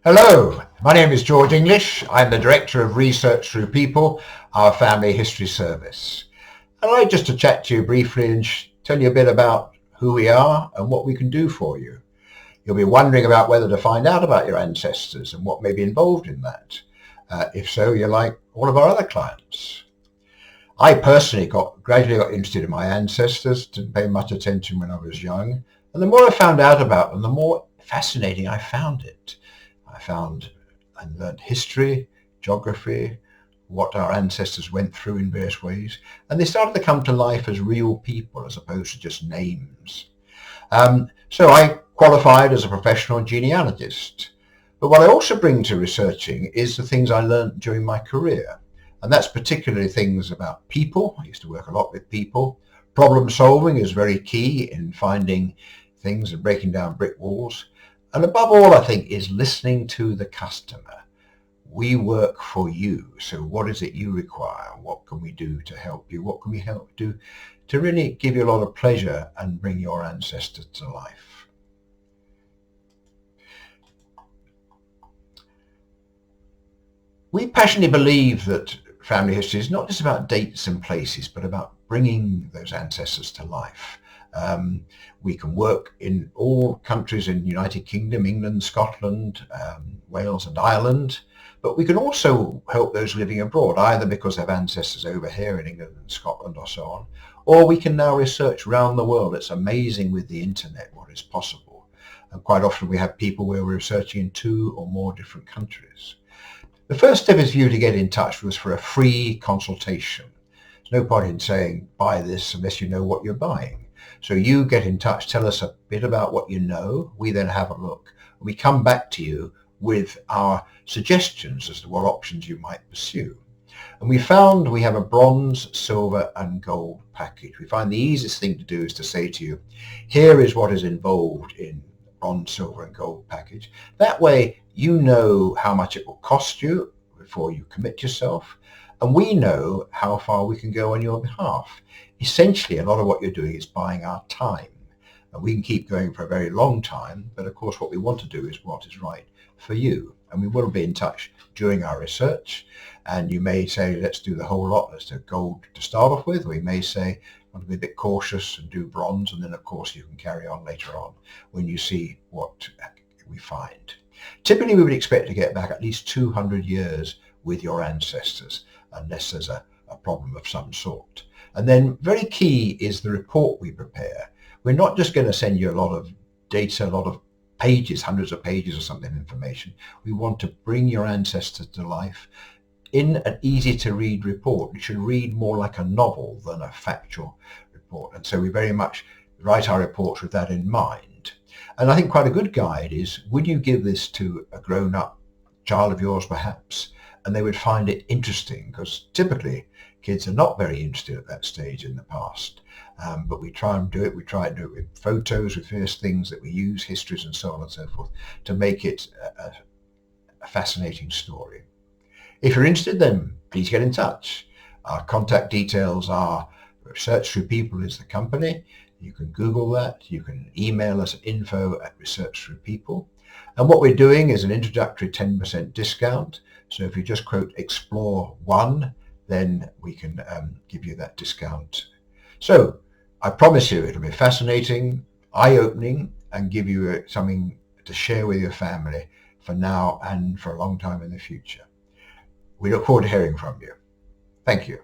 Hello, my name is George English. I'm the Director of Research Through People, our family history service. I'd like just to chat to you briefly and tell you a bit about who we are and what we can do for you. You'll be wondering about whether to find out about your ancestors and what may be involved in that. If so, you're like all of our other clients. I personally gradually got interested in my ancestors, didn't pay much attention when I was young, and the more I found out about them, the more fascinating I found it. I found and learned history, geography, what our ancestors went through in various ways, and they started to come to life as real people as opposed to just names. So I qualified as a professional genealogist. But what I also bring to researching is the things I learned during my career. And that's particularly things about people. I used to work a lot with people. Problem solving is very key in finding things and breaking down brick walls. And above all, I think, is listening to the customer. We work for you. So what is it you require? What can we do to help you? What can we help do to really give you a lot of pleasure and bring your ancestors to life? We passionately believe that family history is not just about dates and places, but about bringing those ancestors to life. We can work in all countries in the United Kingdom, England, Scotland, Wales and Ireland, but we can also help those living abroad, either because they have ancestors over here in England and Scotland or so on, or we can now research around the world. It's amazing with the internet what is possible. And quite often we have people where we're researching in 2 or more different countries. The first step is for you to get in touch with us for a free consultation. There's no point in saying, buy this unless you know what you're buying. So you get in touch, tell us a bit about what you know. We then have a look. We come back to you with our suggestions as to what options you might pursue. And we found we have a bronze, silver and gold package. We find the easiest thing to do is to say to you, here is what is involved in bronze, silver and gold package. That way you know how much it will cost you before you commit yourself, and we know how far we can go on your behalf. Essentially, a lot of what you're doing is buying our time, and we can keep going for a very long time, but of course what we want to do is what is right for you. And we will be in touch during our research, and you may say, let's do the whole lot, let's do gold to start off with. We may say, want to be a bit cautious and do bronze, and then of course you can carry on later on when you see what we find. Typically we would expect to get back at least 200 years with your ancestors, unless there's a problem of some sort. And then very key is the report we prepare. We're not just going to send you a lot of data, a lot of pages, hundreds of pages or something of information. We want to bring your ancestors to life in an easy to read report. It should read more like a novel than a factual report. And so we very much write our reports with that in mind. And I think quite a good guide is, would you give this to a grown-up child of yours perhaps, and they would find it interesting? Because typically kids are not very interested at that stage in the past. But we try and do it. We try and do it with photos, with various things that we use, histories and so on and so forth, to make it a fascinating story. If you're interested, then please get in touch. Our contact details are Research Through People is the company. You can Google that. You can email us at info@Research Through People. And what we're doing is an introductory 10% discount. So if you just quote Explore 1, then we can give you that discount. So I promise you it'll be fascinating, eye-opening, and give you something to share with your family for now and for a long time in the future. We look forward to hearing from you. Thank you.